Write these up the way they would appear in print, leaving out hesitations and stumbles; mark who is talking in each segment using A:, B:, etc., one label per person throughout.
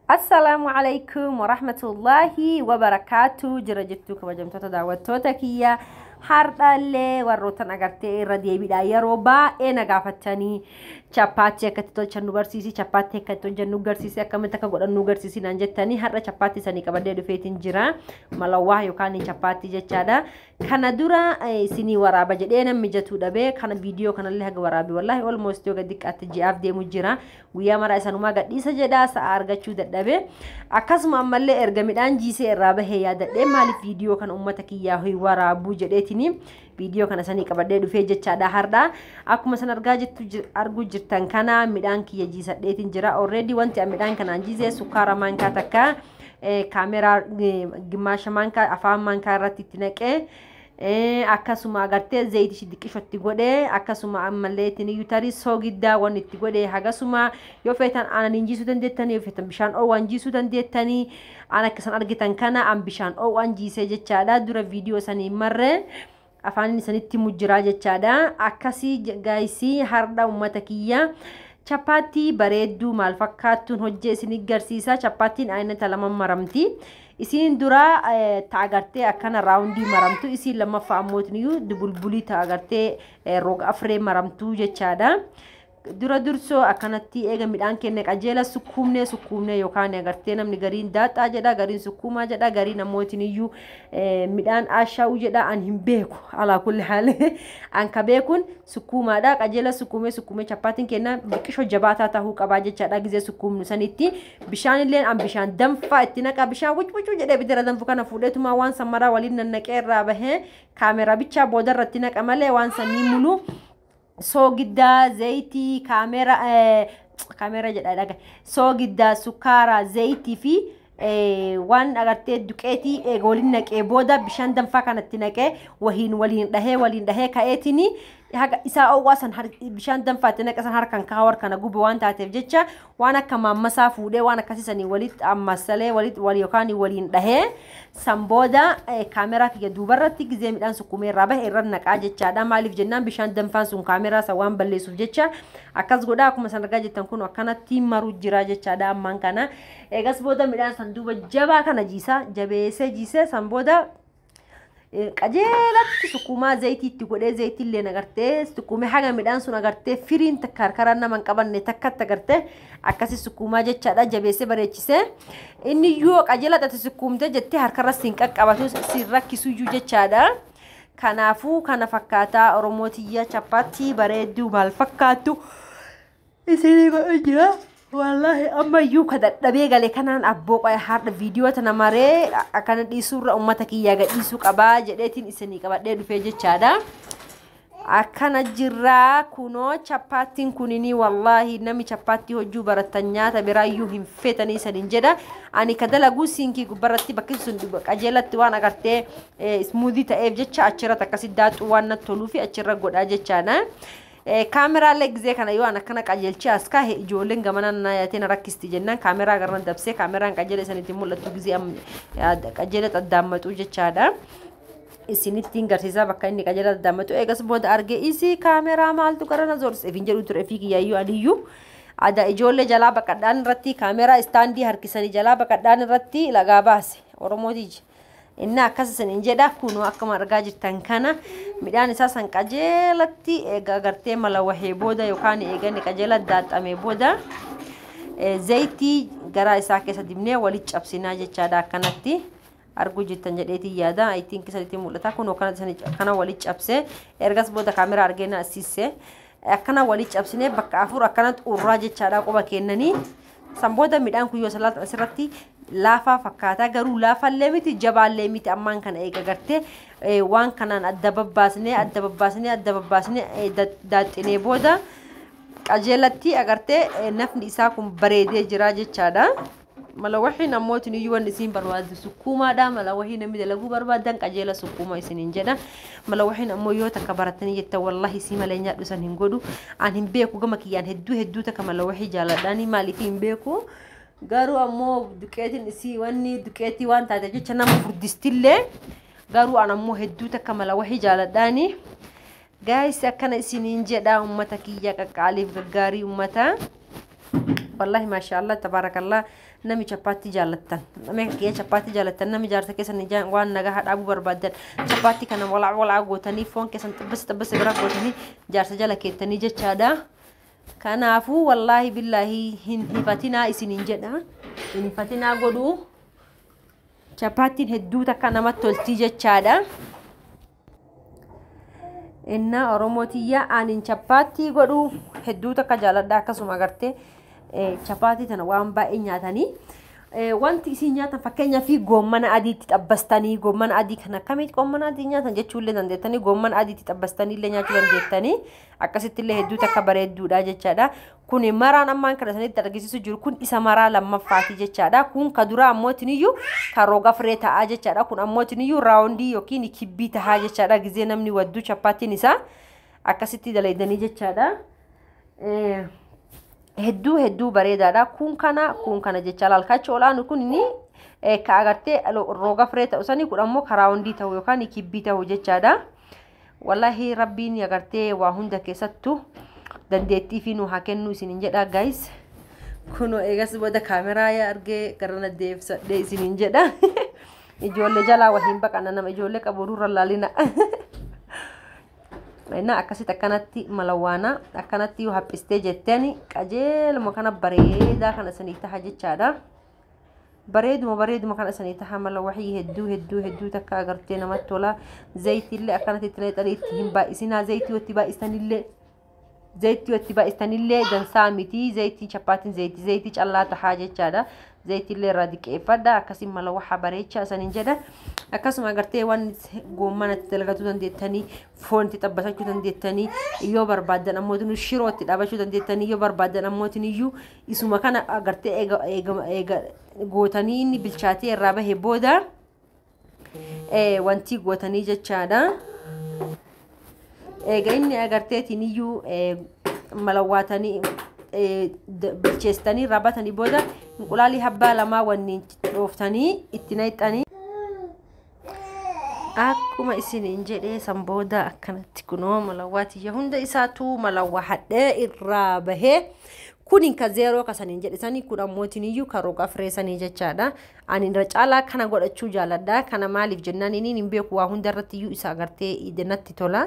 A: السلام عليكم ورحمة الله وبركاته. جرجتك وجمتك دعوتك يا حردالي وروتن أغرتي ردي بداية روبا إنا غافتاني chapati كتتول چنو غرسيسي chapati كتتول جنو غرسيسي أكامتك قدن نو غرسيسي نانجتاني هر chapati ساني كبادي دفيتين جرا ملواه يوكاني chapati جچادا كان دورا سيني ورابا جدينا مجتو دبي كان فيديو كان اللي هغ ورابي والله almost يوغا ديك أتجي ديمو جرا ويا مرا إسانوما غد إيسا جدا سأرغا چو دبي أكاسم أمالي إرغميدان جيسي إرابا هيا دبي مالي فيديو كان أمتك ياهي ورابو جديتيني فيديو كان ساني كبادي دفي جچادا هردا أكما سنرغا جتو أرغو جرتان كان ميدان كي يجيسا ديتين جرا already وانتي ميدان كان جيسي سكارا مانكا تكا كاميرا جماشا مانكا أفام مانكا راتي تنكي akkasuma agartee zayti shidiqishotti godhe akkasuma ammallee tini yutari soogidda waan itti godhe hagasuma yoo feetan aanan injiisuu dandeettanii yoo feetan bishaan oo waan jiisuu dandeettanii aan akkasan argitan kana aan bishaan oo waan jiisee jechaadha dura viidiyoo sanii marre afaanin isanitti mujjiraa jechaadha akkasii gaayisii harda ummata kiyya chapati bareedduu maal fakkaattuun hojjee isin garsiisa chapatiin aynata lama maramti isin dura taagarte akkana raawundi maramtu isin lama faamootniyu dubulbuli taagarte roga afree maramtu jechaadha dura durso akkanatti eega midhaan kenne qajeela sukkumne yookaan agarte namni gariin daaxaa jedha gariin sukkuma jedha gariin namootiniyyuu midhaan ashaa'u jedha an hin beeku ala kulli haal an ka beekun sukkumaadha qajeela sukkume chapaatiin kenna biqisho jabaataa tahuu qabaa jechaadha gizee sukkumnu sanitti bishaan illeen an bishaan danfaa itti naqa bishaan wucuu jedhee bidira danfu kana fuudheetuma waan sammaraa waliin nannaqee irraa bahee kaameraa bichaa booda irratti naqa malee waan sanii mulu soogidda zayti kaamera jedha soogidda sukkaara zayti fi waan agartee duqeetii waliin naqee booda bishaan danfaa kanatti naqee waliin dhahee ka'eetini haga isaa owwaasan bishaan danfaatti naqasan harkan kaawar kana gube waan taateef jecha waan akka mammasaa fuudhee waan akkasisanii walitti ammasalee wali yookaan waliin dhahee sambooda kaameraa kiyya duubarratti gizee midhaan sukkumee irraa bahe irra naqaa jechaadha maaliif jennaan bishaan danfaan sun kaameraa sa waan balleessuuf jecha akkas godhaa akkuma san argaa jettan kun akkanatti maruu jira jechaadha ammaan kana eegas booda midhaan san duuba jabaa kana jiisee sambooda qajeelatti sukkuma zayti itti godhee zayti illee nagartee sukkume haga midhaan sun agartee firiin takkarkaran naman qabanne takkatti agartee akkasi sukkuma jechaadha jabeessee bareechise inni yoo qajeelatti sukkumte jettee harkarra siin qaqqabatu siin rakkisuyyuu jechaadha kanaafuu kana fakkaataa oromootiyaa chapati bareedduu maal fakkaattu isinii godhu jira wallahi amma yu kada dhabe gale kanaan abboo qoy harda video tana mare akana dhiisurra ummata kiyya gadhiisu qaba jedheetiin isanii qabadhee dhufee jechaadha akkana jirra kuno chapatiin kunini wallahi nami chapati hojjuu baratan nyaata biraayyuu hin feetanii sanin jedha ani kadalagu siinki gubaratti bakki sun qajeelatti waan agartee smoothie ta'eef jecha achirra takkasi daatu waan natoluufi achirra godhaa jechaadha كاميرا لك زي كان يوانا كنا قجلتي اسكا جولين غمنا نايتين ركستي جنان كاميرا غرن دبسه كاميرا قجل سنتي مولتو غزي ام قجلت ادامتو جچادا اسينيتين غرسيسا بكاني قجلت ادامتو ايغس بود ارغي ايسي كاميرا مالتو كرنا زورس افينجلو ترافيك يايو اديو ada ijoollee jalaa baqadhaan irratti kaameraa istaandii harkisanii jalaa baqadhaan irratti lagaa baase oromootiji inna akkasisan injedha kuno akkama argaa jirtan kana midhaan isaa san qajeelatti agartee mala wahee booda yookaan eegani qajeela daaxame booda zayti garaa isaa keessa dibnee walitti cabsinaa jechaadha akkanatti argu jirtan jedheeti yaada I think isatti mul'ata kuno kana walitti cabse ergas booda kaameraa argeena assisse akkana walitti cabsine bakka afur akkanatti urraa jechaadha qoba kennanii sambooda midhaan kuyyoo salaat asirratti laafa fakkaata garuu laafa leemiti jabaallee miti ammaan kana eega gartee waan kanaan adda babbaasnee daaxinee booda qajeelatti agartee nafni isaa kun bareedee jira jechaadha mala wahii namootni yuwan isin barbaadu sukkumaadha mala wahii namni dalagu barbaadan qajeela sukkuma isinin jedha mala wahii ammoo yoo takka baratanii jetta wallahi si malee nyaadhu san hin godhu an hin beeku gama kiyyaan hedduu takka mala wahii jaaladhaani maaliif hin beeku garuu ammoo duqeetiin isii wanni duqeetii waan taate jecha nama furdistillee garuu an ammoo hedduu takka mala wahii jaaladhaani guys akkana isinin jedha ummata kiyya qaqqaaliif gaggaarii ummata والله ما شاء الله تبارك الله نمي شباتي جالتن نمي كي شباتي جالتن نمي جارتك كيسن جان وان نجاح أبو بربادن شباتي كان ولا قوتني فون كيسن تبس برا قوتني جارت جالك تني جتشادا كان عفو والله بالله هنفتنا إسنين جدا هنفتنا قدو شباتي هدو تكنا ما تلتي جتشادا إن أروموتيا أن شباتي قدو هدو تكجالدا كسوما قرتي chapati tana waan baay'ee nyaatanii wanti isin nyaatan fakkeenya fi gommana adiitti xabbastanii gommana adii kana kamitti gommana adii nyaatan jechuullee dandeettanii gommana adiitti xabbastanii illee nyaachuu dandeettanii akkasitti illee hedduu takka bareedduudha jechaadha kun maraan ammaan kana sanitti argisiisu jiru kun isa maraa lammaffaati jechaadha kun ka dura ammootiiniyyuu ka roga firee ta'aa jechaadha kun ammootiiniyyuu raawundii yookiin kibbii ta'aa jechaadha gizee namni wadduu chapatiin isaa akkasitti dalaydanii jechaadha hedduu bareedaadha kun kana jecha lalkacha olaanu kun ni ka agartee roga firee ta'u sanii kun ammoo karaawundii ta'u yookaan kibbii ta'u jechaadha wallahi rabbiin agartee waa hunda keessattu dandeettii fi nu haa kennu isinin jedha guys kuno eegas booda kaameraa yaa argee garana deebsadhee isinin jedha ijoollee jalaa wahiin baqana nama ijoollee qabururra laalina ina akkasit akkanatti malawaana akkanatti yoo haphistee jettani qajeeluma kana bareedaa kana sanii taha jechaadha bareeduma kana sanii taha malawahii hedduu takka agartee namatti tola zaytiillee akkanatti xineexanii itti hin baay'isinaa zaytii watti baay'istanillee dansaa miti zaytii chapaatiin zaytii callaa tahaa jechaadha zaytiillee irraa diqeeffadha akkasiin malawaha bareecha saniin jedha akkasuma agartee waan goommanatti dalagatu dandeettanii foonti xabbasachuu dandeettanii yoo barbaadan ammootiin shirootti dhaabachuu dandeettanii yoo barbaadan ammootiin iyyuu isuma kana agartee eega gootanii inni bilchaatee irraa bahee booda wanti gootanii jechaadha eega inni agarteetiin iyyuu malawaatanii bilcheestanii rabatanii booda inqulaalii habbaa lamaa wanni dhooftanii itti naqxanii akkuma isiniin jedhee san booda akkanatti kunoo malawaati hunda isaatu malawaa hadhee irraa bahee kunin ka zero kasaniin jedhisanii kun ammootiin iyyuu ka roga fireesanii jechaadha ani irra caalaa kana godhachuu jaaladha kana maaliif jennaan inni hin beeku waa hunda irratti iyyuu isa agartee idanatti tola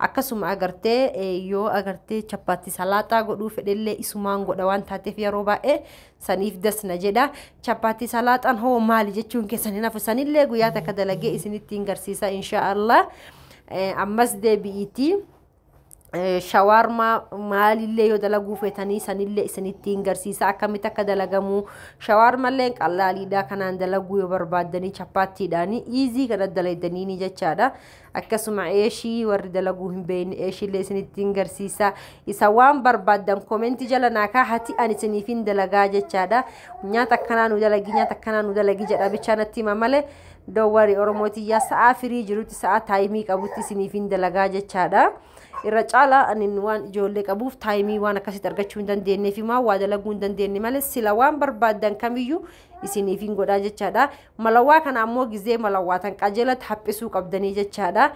A: akkasuma agartee yoo agartee chapati salaataa godhuu fedhellee isumaan godha waan taateef yeroo baay'ee saniif dasna jedha chapati salaataan hoo maali jechuun keessanii nafu sanillee guyyaa takka dalagee isinitti garsiisa inshaallah ammas deebi'iitii shawarma maalillee yoo dalaguu feetanii sanillee isinitti garsiisa akkamitti akka dalagamu shawarma illee qallaaliidha kanaan dalaguu yoo barbaadanii chapatiidhaani easy kana dalaydanii ni jechaadha akkasuma eeshii warri dalaguu hin beekne eeshiillee isinitti garsiisa isa waan barbaadan koomenti jala naakaa hati ani isiniifin dalagaa jechaadha nyaata akkanaa nu dalagi jedha bichaanatti mamale dowwari oromootiyaa sa'a firii jirutti sa'a taayimii qabutti isiniifin dalagaa jechaadha irra caala anin waan ijoollee qabuuf taayimii waan akkasitti argachuu hin dandeenyeef maa waa dalaguu hin dandeenye malee sila waan barbaadan kamiyyuu isiniifin godhaa jechaadha malawaa kana ammoo gizee malawaatan qajeelatti haphisuu qabdanii jechaadha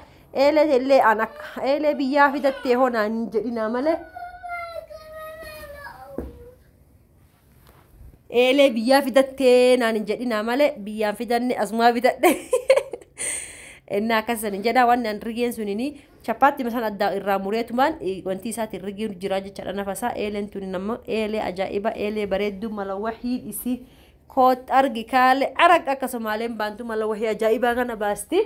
A: eelee an akka eelee biyyaa fidattee honaan jedhina malee eelee biyyaa fidattee naan jedhina malee biyyaan fidanne asumaa fidadhe inna akasan jedha waan an rigeen sunini chapati mesela adda irraa mureetumaan wanti isaati rigeen jira jechaadha nafasa eelen tuni nama eelee ajaa'iba eelee bareeddu malawahii isi koot argi kaale arag akkasumaaleen baantu malawahii ajaa'ibaa kana baasti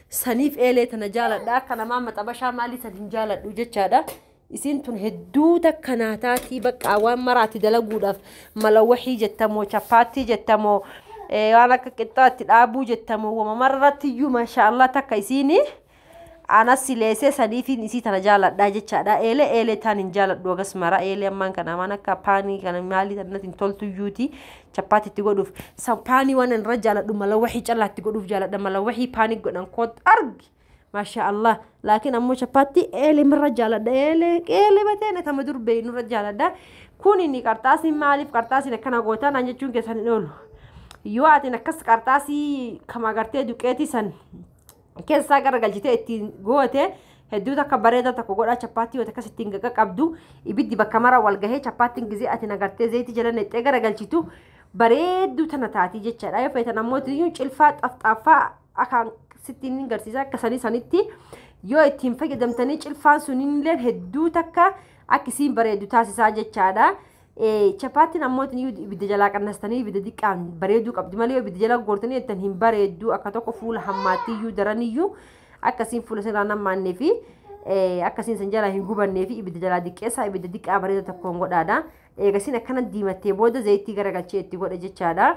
A: saniif eelee tana jaaladha kana maama xabashaa maalii sadin jaaladhu jechaadha isin tun hedduu takka naataatii bakka waan maraatti dalaguudhaaf malawahii jettamoo chapati jettamoo waan akka qixxaatti dhaabuu jettamoo wama marratti iyyuu maashaallah takka isini ana sileese saniifin isii tana jaaladha jechaadha eelee taanin jaaladhu agas mara eelee ammaan kana waan akka paanii kana maalii tannatiin toltu iyyuuti chapatiitti godhuuf paanii waan irra jaaladhu malawahii callaatti godhuuf jaaladha malawahii paanii godhan koot argi maashaallah laakiin ammoo chapati eelee mirra jaaladha eelee bateena tama durbee nurra jaaladha kun inni qarxaasiin maaliif qarxaasiin akkana gootaan an jechuun keessan hin oolu yoo atin akkas qarxaasii kama agartee duqeetii san keessaa garagalchitee ittiin goote hedduu takka bareeda takko godha chapaatii yoo takka sittiin qabdu ibiddi bakka mara wal gahee chapaatiin gizee ati nagartee zayitii jala nexxee garagalchitu bareedduu tana taati jechaadha. Yoo feetan ammoo cilfaa xafxaaffaa akaan sittiin garsiisa akka sanitti yoo ittiin fayyadamtanii cilfaan sunillee hedduu takka akkisiin bareedu taasisaa jechaadha. Chapaatiin ammoo ibidda jalaa qannastanii ibidda diqqaan bareeduu qabdi malee ibidda jalaa goortanii ittiin hin bareedu akka tokko fuula hammaattiyyuu daraniyyuu akkasiin fuula sirraa nammaannee fi akkasiin san jalaa hin gubannee fi ibidda jalaa diqqeessaa ibidda diqqaa bareeda tokkoon godhaadha. Eegasiin akkana diimattee booda zayitii garagalchee itti godha jechaadha.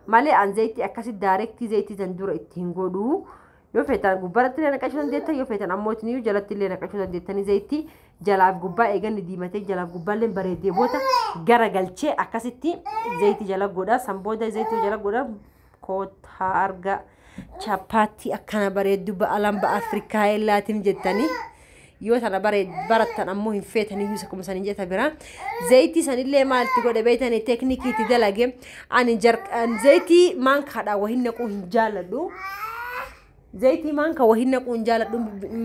A: Malee an zayitii akkasi daarektii zayitii san dura ittiin godhu yoo feetan gubbaratti illee naqachuu dandeettan yoo feetan ammoo jalatti illee naqachuu dandeettanii zayitii jalaaf gubbaa eeganni diimatee jalaaf gubbaallee bareedee booda garagalchee akkasitti zayitii jala godha. San booda zayitii jala godha koota arga chapaatii akkana bareeddu ba'alan ba'a Afrikaa illaatiin jettanii yoo tana barattan ammoo hin feetanii yuusa kuma sanin jetta bira zayitii sanillee maalti godhe beeytanii teknikiitti dalage ani zayitii maankaadha wahin naquu hin jaaladhu. zayitii maanka wahin naquu hin jaaladhu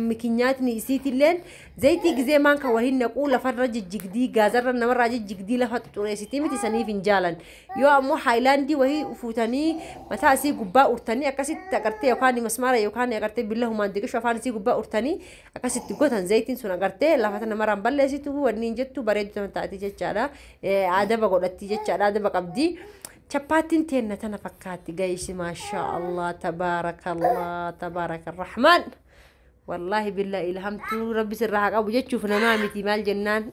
A: mikinyaatni isiitilleen zayitii gizee maanka wahin naquu lafarra jijjigdii gaazarra namarraa jijjigdii lafa xuxureessitii miti saniif hin jaalan yoo ammoo haayilaandii wahii fuutanii mataa isii gubbaa urtanii akkasitti agartee yookaan masmaara yookaan agartee billa humaan diqishu afaan isii gubbaa urtanii akkasitti gotan zayitiin sun agartee lafata namarraan balleessitu wanni hin jettu bareedu taati jechaadha. Adaba godhatti jechaadha adaba qabdi. Chapaatiin teenna tana fakkaatti gaayisi maasha Allah tabaarakallah tabaarakirrahmaan wallahi billahi ilhamtu rabbi sirraa qabu jechuuf namaa miti maal jennaan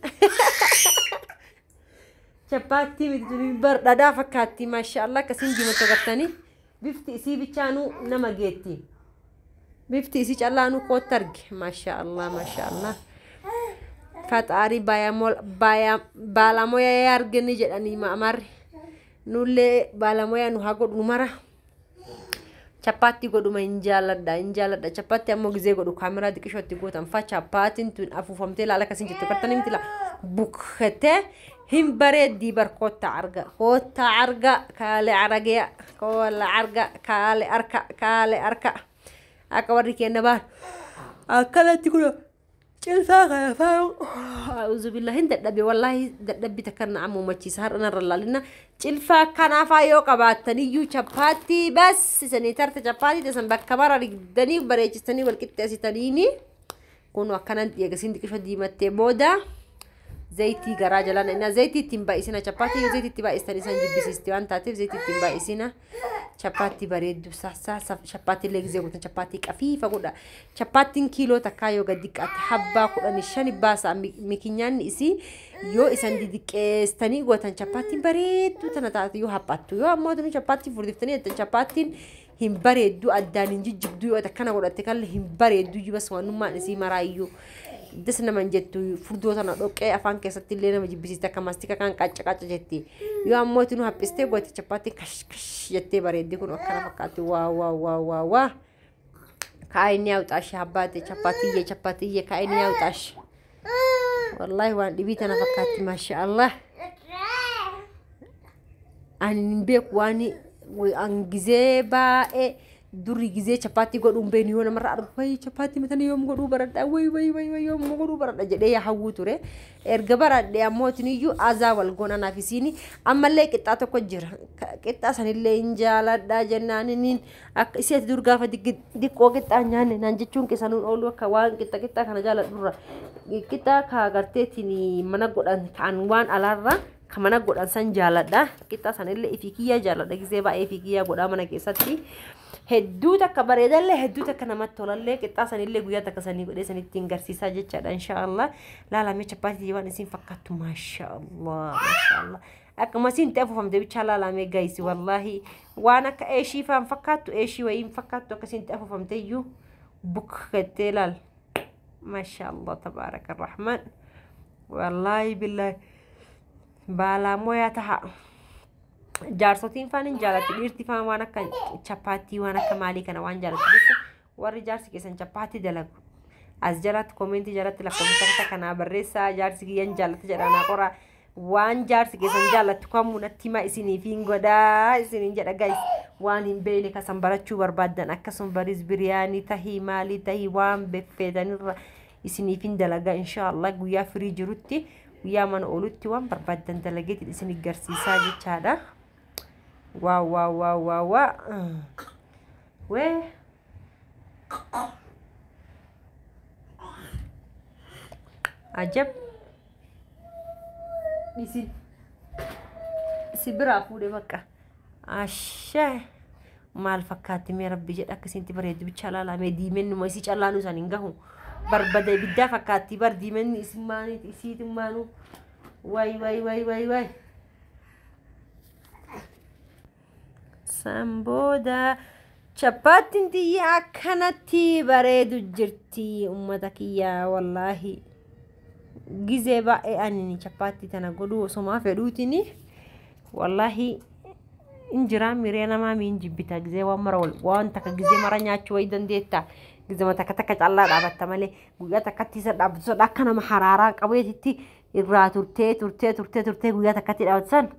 A: chapaatii miti bardhaadhaa fakkaatti maasha Allah akkasiin diimatoo gartanii bifti isii bichaanuu nama geetti bifti isii callaanuu kootti arge maasha Allah fataarii baalamoyaa arganii jedhanii maamarri nulle balamoya nu hago numara chapati goduma injaladda chapati ammo gize godu kamera dikishoti gotan fa chapatin tun afufamte la kasin jitto kartani mitila bukhete him baredi barkota arga kale arage kola arga kale arka aka warri kenna ba akala tikulo cilfa fa أعوذ بالله هند دبي والله دبي تكرنا عمو ماشي سهر أنا رلالنا cilfa kanaafaa yoo qabaataniyyuu chapaatii bas isanii tarte chapaatii tasan bakka bara rigdanii bareechistanii wal qixxeessitaniini kun akkanan eegasiin diqisho diimattee booda zayitii garaa jalaan ina zayitii ittiin baay'isina chapaatii yoo zayitii itti baay'istanii san jibbisiisti waan taateef zayitii ittiin baay'isina chapaatii bareeddu sassa chapaatii illee gizee gootan chapaatii qafiifa godha chapaatiin kiiloo takkaa yoo gad diqqaate habbaa 15 baasa mikinyaanni isii yoo isan didiqqeestanii gootan chapaatiin bareeddu tana taate yoo haphattu yoo ammoo tunu chapaatii furdiftanii jettan chapaatiin hin bareeddu addaan hin jijjigdu yoo takkana godhatte kalle hin bareeddu bas waanummaan isii maraayyuu desna manjettu furdo tana dhoqqee afaan keessatti illee nama jibbisiista akka mastika kan qacca jetti yoo ammoo tunu haphistee goote chapaatii kash jettee bareeddi kun akkana fakkaatti waa kaayni yaawxaash habbaate chapaatii kaayni yaawxaash wallahi waan dhibii tana fakkaatti maasha Allah ani beeku waani an gizee baa'ee duri gizee chapaatii godhuun beeni yoo namarra argu way chapaatii matanii yoom godhuu baradha way yoom godhuu baradha jedhee yaa hawwuu ture erga baradhee ammoo tiniyyuu azaa wal goona naafisiini ammallee qixxaa tokko jira qixxaa sanillee hin jaaladha jennaaniin akka isii ati dur gaafa diqqoo qixxaa nyaanne naan jechuun keessanuun oolu akka waan qixxaa kana jaaladhurra qixxaa kaa garteetiin mana godhan kan waan alaarra kamana godhan san jaaladha qixxaa sanillee ifii kiyyaa jaaladha gizee baay'ee ifii kiyyaa godhaa mana keessatti hedduu takka bareedallee hedduu takka namatti tolallee qixxaa sanillee guyyaa takka sanii godhee sanitti hin garsiisaa jechaadha inshaallah laalamee chapaatii waan isin fakkaattu maashaallah akkuma isin ta'afufamte bichaa laalamee gaayisi wallahi waan akka eeshii faan fakkaattu eeshii wayiin fakkaattu akka isin ta'afufamte iyyuu bukkettee laal maashaallah tabaaraka rahman wallahi billahi baalamoyaa taha jaarsotiin faanin jaalatti dhiirti faan waan akka chapaatii waan akka maalii kana waan jaalatti jecha warri jaarsi keessan chapaatii dalagu as jalatti koomeentii jalatti lakkoofsa kanaa barreessaa jaarsi kiyyan jaalatti jedhanaa qora waan jaarsi keessan jaalatti kamuu natti himaa isiniif hin godhaa isiniin jedha gaayis waan hin beekne kasan barachuu barbaaddan akkasuma baris biriyaanii tahii maalii tahii waan beffeetanirra isini fin dalaga inshallah guyyaa free jirutti guyyaa mana oolutti waan barbaadan dalageeti isini garsiisaa jechaadha waaw waaw waaw waaw we ajab isi sibira fuudhe bakka asha maal fakkaatti mee rabbi jedha akkasitti bareedu bicha laalame diimennu ma isi callaanu san hingahu barbada ibidda fakkaatti bar diimenni ismaaniit isiitummaanu way samboda chapaatiin tiyya akkanatti bareedu jirti ummata kiyya wallahi gizee baay'ee ani chapaatti tana godhu osoma fedhuutini wallahi injira miree namaa miin jibbita gizee waan mara waan takka gizee mara nyaachuu way dandeetta gizee mata takka callaa dhaabatta malee guyyaa takkatti isa dhaabbattu akka nama haraaraa qabeetitti irraa turtee guyyaa takkatti dhaabbatsan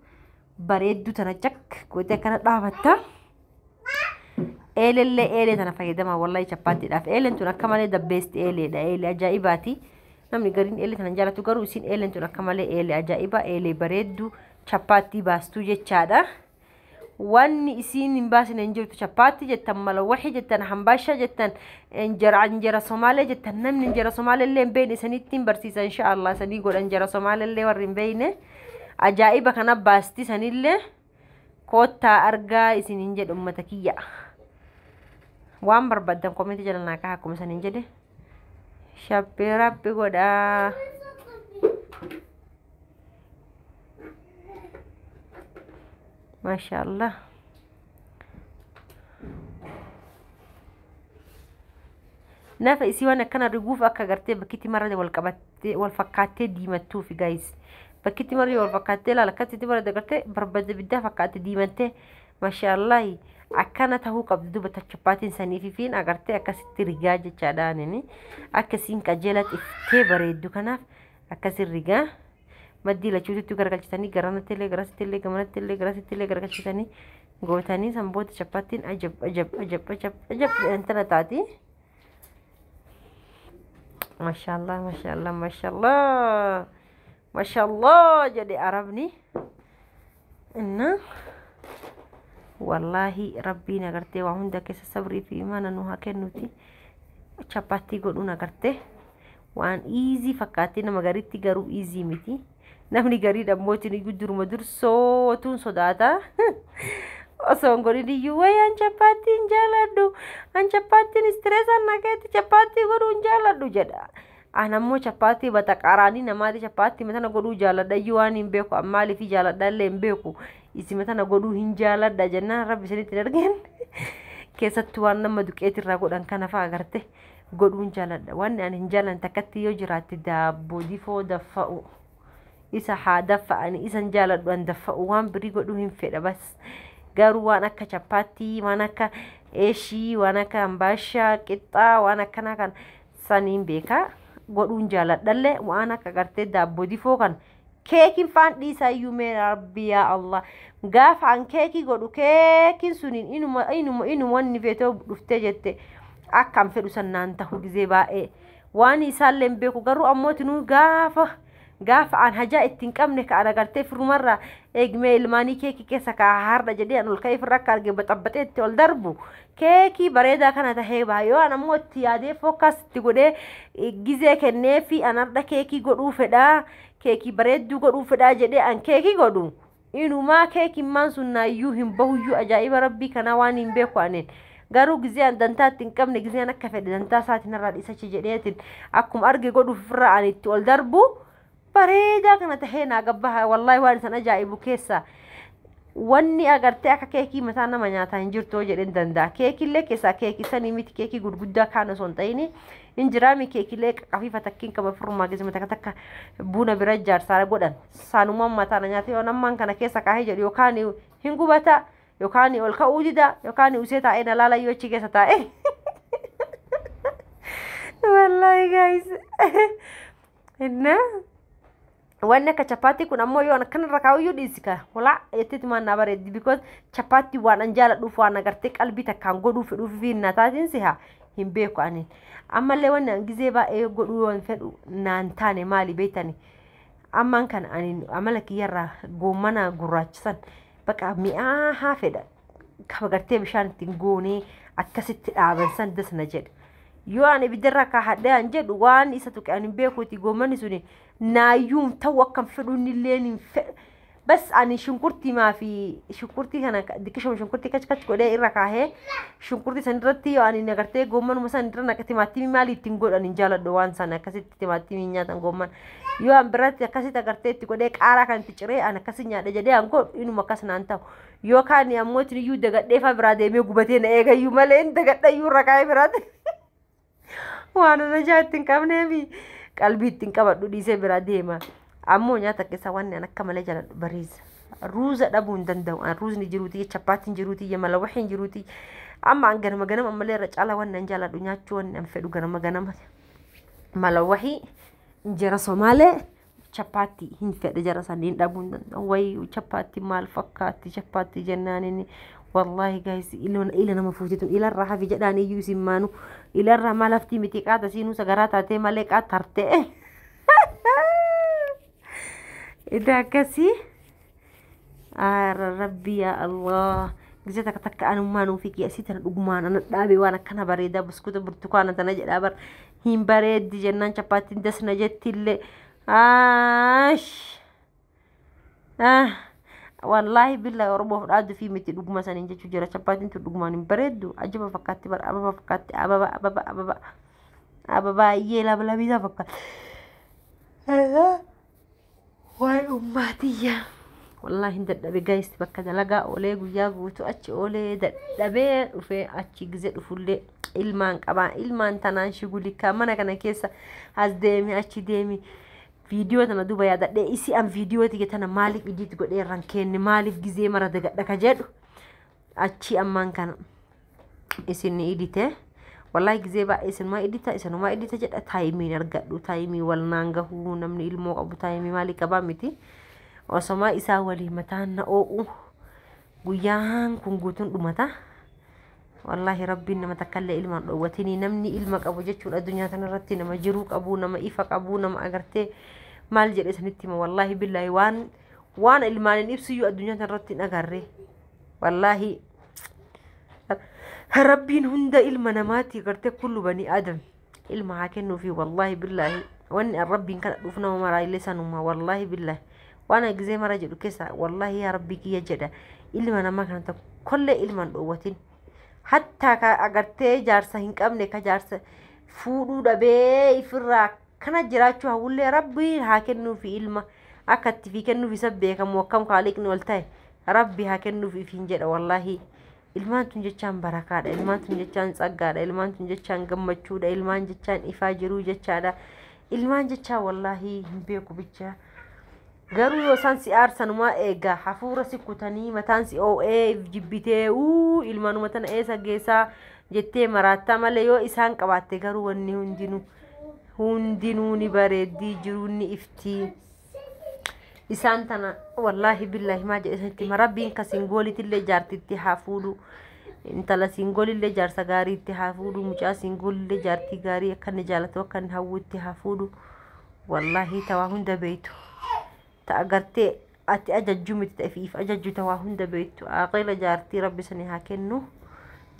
A: bareeddu tana cak gootee kana dhaabatta eelee tana fayyadama wallahi chapaattiidhaaf eeleen tun akka malee the best eeleedha eelee ajaa'ibaati namni gariin eelee tana jaalatu garuu isin eeleen tun akka malee eelee ajaa'iba eelee bareeddu chapaatti baastuu jechaadha wanni isin hin baasine hinjirtu chapaatti jettan malawaxi jettan hambasha jettan injera Somaalee jettan namni injera Somaalee illee beeyne isaniittiin barsiisa inshallah sanii godhan injera Somaalee illee warri hin beeyne ajaa'iba kana baasti sanillee koottaa argaa isin hin jedhu ummata kiyya waan barbaadan koomenti jala naa kaa'aa akkuma sanin jedhe shabbee rabbi godhaa mashallah nafa isi waan akkana riguuf akka gartee bakkitti marade wal qabattee wal fakkaattee diimattuufi guys bakkitti marade wal fakkaattee laala akkasitti marade gartee barbada biddaa fakkaattee diimattee mashallah akkana tahuu qabdu duba chapaatiin saniifi fiin agartee akkasitti rigaa jechaadhaanini akkasiin qajeela xiftee bareeddu kanaaf akkasiin rigaa maddi lachuutti garagalchitanii garanattillee garasittillee gamanattillee garasittillee garagalchitanii gootanii sanboota chapaatiin ajab intana taati mashallah jadi arabni inna wallahi rabbi nagarte wa hunda kesa sabri fi imana nu hakennuti chapati godhu nagarte waan easy fakkaatti nama garitti garuu easy miti namni garii dhammooti ni guduruma dursootuun sodaata osoo godhini yuway an chapaatiin jaaladhu an chapaatiin stress nageetti chapaatii godhuun jaaladhu jedha anammoo chapaatii bataqaraanii namaati chapaatii matana godhuu jaaladha iyyuu waan hin beeku ammaaliif jaaladha illee hin beeku isi matana godhuu hin jaaladha jennaan rabbi isinitti dargeen keessatti waan nama duqeetirraa godhan kana fa'aa agarte godhuun jaaladha waan ani hin jaalan takkatti yoo jiraatti daabboo difoo daffa'u isa haa daffa'ani isan jaaladhu an daffa'u waan birii godhuu hin fedha bas garuu waan akka chapaatii waan akka eeshii waan akka ambaashaa qixxaa waan akkana kan saniin beekaa godhuun jaaladhallee waan akka gartee daabboo difoo kan keekiin faan dhiisaa iyyuu mee rabbi yaa Allah gaafa an keekii godhu keekiin suniin inuma wanni feetoo dhuftee jette akkam fedhu sannaan ta'u gizee baay'ee waan isaallee hin beeku garuu ammootinuu gaafa an hajaa ittiin qabne ka ana gartee firumarraa eegmee ilmaanii keekii keessa kaa harda jedhee an ol ka'ee firra akka arge baxabbaxee itti ol darbu keekii bareedaa kana tahee baay'oo an ammoo itti yaadee fookas itti godhee gizee kennee fi an harda keekii godhuu fedhaa keekii bareedduu godhuu fedhaa jedhee an keekii godhu inumaa keekiin maan sunnaayyuu hin bahuyyuu ajaa'iba rabbii kana waan hin beeku aneen garuu gizee an dantaa ittiin qabne gizee an akka fedhe dantaa isaatiin irraa dhiisachi jedheetiin akkuma arge godhuuf firra an itti ol darbu bareedaa kana tahee naa gabbaha wallahi waan isan ajaa'ibu keessa wanni agartee akka keekii mataa nama nyaataa hin jirtu jedhen danda'a keekillee keessaa keekii sanii miti keekii gurguddaa kaan osoo hin ta'ini injiraami keekillee qafiifa takkiin qaba firrumaa gizima takka buna bira jaarsaa godhan saanumaan mataa na nyaata yoo nammaan kana keessa kaahee jedhu yookaan hin gubata yookaan ol ka'uu dida yookaan usee taa'ee na laala yoo achi keessa taa'e wallahi guys inna وانا كشاباتي كون امو يو انا كن ركاو يو ديسكا ولا يتيت ما نبرد because شاباتي وانا انجال دوف وانا غرتك قلبي تكان غدو في ناتاتين سيها هم بيكو انين اما لي وانا غزي با اي غدو وان فدو نانتاني مالي بيتاني اما كان انين عملك يرا غومنا غراچسن بقى ميا حافده كبغرتي بشان تنغوني اكست دابنسن دس نجد يو أنا بدرك حدا أنجد وان إساتك أنا بيكو تيجومني سوني نايوم توكم فروني لين بس أنا شنكرتي ما في شنكرتي أنا ديكش شنكرتي كش كده إركاه شنكرتي سندرتي أنا نقرتي جومن مثلا ندرنا كتيماتي مالي تنقول أنا نجال دوان سنة كسي تيماتي مينيا تنجومن يو أم برات كسي تقرتي تقولي كارا كان تجري أنا كسي نيا دجدي أنكو إنه مكاس نانتاو يو كان يا موتني يو دقت دفع برادة ميو قبتين إيه يو مالين دقت يو ركاي برادة وانا نجات تنكمني بي قلبي تنكبر دي برادة ما ammoo nyaata keessa waan ana akka malee jala bariisa ruuza dhabuun danda'u an ruuzni jiruuti chapaatiin jiruuti yamala waxiin jiruuti amma an ganama ganama malee irra caala waan an jala nyaachuu waan an fedhu ganama ganama mala waxii injera Somaalee chapaati hin fedhe jara saniin dhabuun danda'u way chapaati maal fakkaatti chapaati jennaanini wallahi guys ila nama fuutitu ila raha fi jedhaan iyyuu simmaanu ila raha malafti miti qaata siinuu sagaraa taatee malee qaatarte إذا كسي ربي يا الله جزتك تك أنا ما نوفيك يا سيدنا الأجمان أنا أبي وأنا كنا بريدة بسكوت برتقانة تنجد أبر هم بريد جنان شباتين دس نجت اللي والله بالله ربه راد في مت الأجمان سنجد شجرة شباتين الأجمان بريدو أجيب فكرت بر أبا فكرت أبا يلا بلا بيدا فكرت واي أماتي والله هند دبي جايز بكذا لقى أولي ويا قوتو أتش أولي دبي وفي أتش جزء فلة إلمان كبا إلمان تناشي قولي كمان كنا كيسا هز ديمي أتش ديمي فيديو تنا دوبا يا ده إيسي أم فيديو تيجي تنا مالك يجي تقول إيه رانكين مالك جزء مرة دك جد أتش أمان كان إسني إديته والله جزء بقى إسن ما إديته إسن ما إديته جد تايمي نرجع له تايمي والنانجه نمني المو أبو تايمي مالك كبا متي وسما إسا ولي متان أو قيان كنقطن دمتا والله ربي إنما تكلم إلما وتني نمني إلمك أبو جتشو الدنيا تنرتي نما جروك أبو نما إفك أبو نما أجرتي مال جلس نتي ما والله بالله وان إلمان نفسي الدنيا تنرتي نجري والله ربي هند إلما نماتي قرتي كل بني آدم إلما هكنو في والله بالله وان الرب كان رفنا ومراي لسانه والله بالله وانا جزي مرة جدو كيسا والله يا ربي كي يجدا إلما نما كانت كل إلما دوتين حتى أغرتي جارسا هنك أمني كجارسا فودو دبي فرا كان جراتشو هقول لي ربي هكنو في إلما أكت في كنو في سبيك موكم قالك نولتاي ربي هكنو في فينجد والله إلمان تنجتشان بركات إلمان تنجتشان سقاد إلمان تنجتشان قمتشود إلمان جتشان إفاجرو جتشادا إلمان جتشا والله بيكو بيتشا garuu yoo san si aarsanumaa eegaa hafuura si kutanii mataan si oo'ee jibbitee ilmaanuma tana eessa geessaa jettee maraattaa malee yoo isaan qabaatte garuu wanni hundinuu ni bareeddii jiruun ni iftii isaan tana wallaahi billaahi maa jedhanitti marabbiin ka singoolitillee jaartitti hafuudhu intala singoolillee jaarsa gaariitti hafuudhu mucaa singoolillee jaartii gaarii akka inni jaalatu akka inni hawwutti hafuudhu wallaahi tawaa hunda beeytu تأجرتي أججو متتأفيف أججو تواهن دبيتو عاقلة جارتي ربي سنها كنو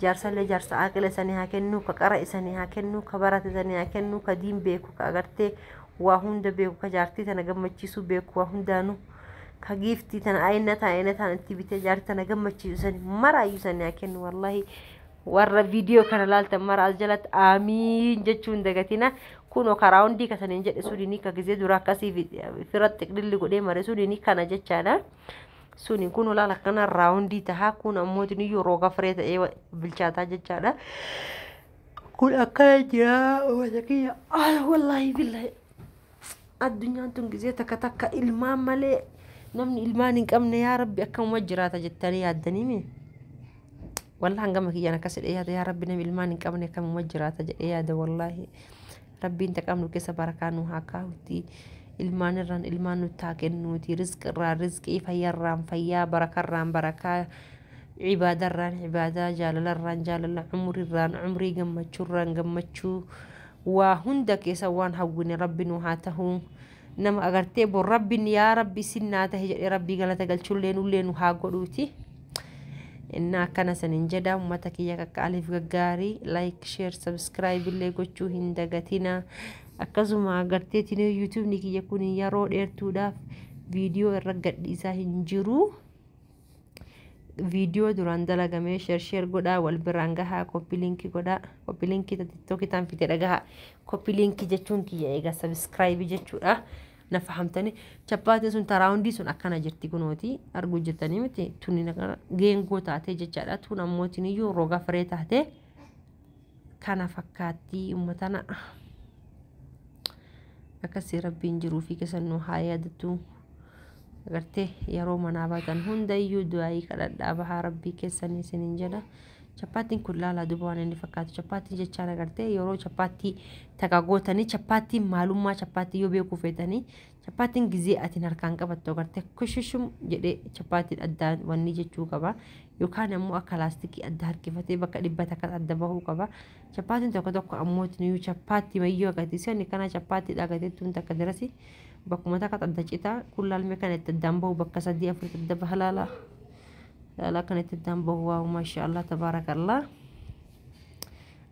A: جارسة اللي جارسة عاقلة سنها كنو كقرأ سنها كنو كبرت سنها كنو كدين بيكو كأجرتي واهن دبيكو كجارتي تنجمع تشيسو بيكو واهن دانو كجيفتي تنعينتها أنت بتجارتي تنجمع تشيسو سني مرة يسنها كنو والله ورا فيديو كان لالت مرة أجلت آمين جتشون دقتنا كونو كراوندي كسنين جت سوديني كجزء دورا كسي في رات تقدر قدي مرة سوديني كان جتشانا سودين كونو لا لكنا راوندي تها كون أمودني يروقا فريت أيوة بالشاتا جتشانا كل أكاجا وذكية والله بالله الدنيا تنجزي تكتك إلمان ملء نمني إلمانك أمن يا ربي أكم وجرات جتني يا الدنيمي والله هنقمك أنا كسر إياده يا ربي نبي إلمانك أمن كم وجرات إياده والله ربي انت كامل كيس بركانو هاكاوتي ilmaan irraan ilmaan nutti haa kennuuti rizqi irraa rizqii fayyarraan fayyaa barakarraan barakaa cibaadarraan cibaadaa jaalalarraan jaalala cumrirraan cumrii gammachuurraan gammachuu waa hunda keessa waan hawwine rabbi nu haa ta'u nama agartee bor rabbiin yaa rabbi sinnaa ta'e jedhee rabbii galata galchullee nullee nu haa godhuuti. Inna kana sanin jedha ummata kiyya akka aliif gaggaarii like share subscribe illee gochuu hin dagatina. Akkasuma agartee tinee YouTube ni kiyya kun yeroo dheertuudhaaf viidiyoo irra gadhiisaa hin jiru. Viidiyoo duraan dalagamee share godhaa wal biraan gahaa copy link godhaa copy link TikTok tan fite dhagaha copy link jechuun kiyya eega subscribe jechuudha. Na fahamtani chappaati sun taraawundi sun akkana jirti kunooti argu jettanii miti tuni geengoo taate jechaadha tun ammoo tiniyyuu roga firee taate kana fakkaatti ummatana akkasii rabbiin jiruu fi keessannoo haa yaadatu agartee yeroo manaa baatan hundayyuu du'aayii kadhadhaa bahaa rabbii keessanii isiniin jedha. Chapaatiin kun laala duuba waan inni fakkaatu chapaatiin jechaan agartee yeroo chapaatii tagaagootanii chapaatiin maalummaa chapaatii yoo beekuu feetanii chapaatiin gizee atiin harkaan qabattu agartee kushishum jedhee chapaatiin addaan wanni jechuu qaba yookaan ammoo akka laastikii adda harkifatee bakka dhibbata kan adda bahuu qaba. Chapaatiin tokko ammoo tiniyyuu chapaatii mayyoo agarsiisan kana chapaatii dhagateettuun takka dirasi bakkuma takka adda citaa kullaalmee kan itti addaan bahu bakka 3-4 adda baha laala. لا كانت الدنبه هو ما شاء الله تبارك الله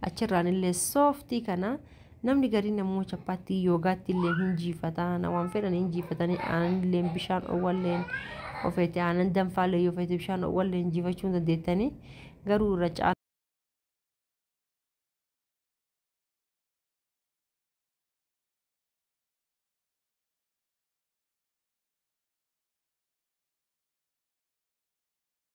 A: أشران اللي صوفتي كنا نمني قرينا مو شباتي يوغاتي اللي هنجي فتانا وان فعلا هنجي فتاني عن اللي بشان أول لين وفيتي عن دم فالي يوفيتي بشان أول لين جي فشون ديتاني قروا رجع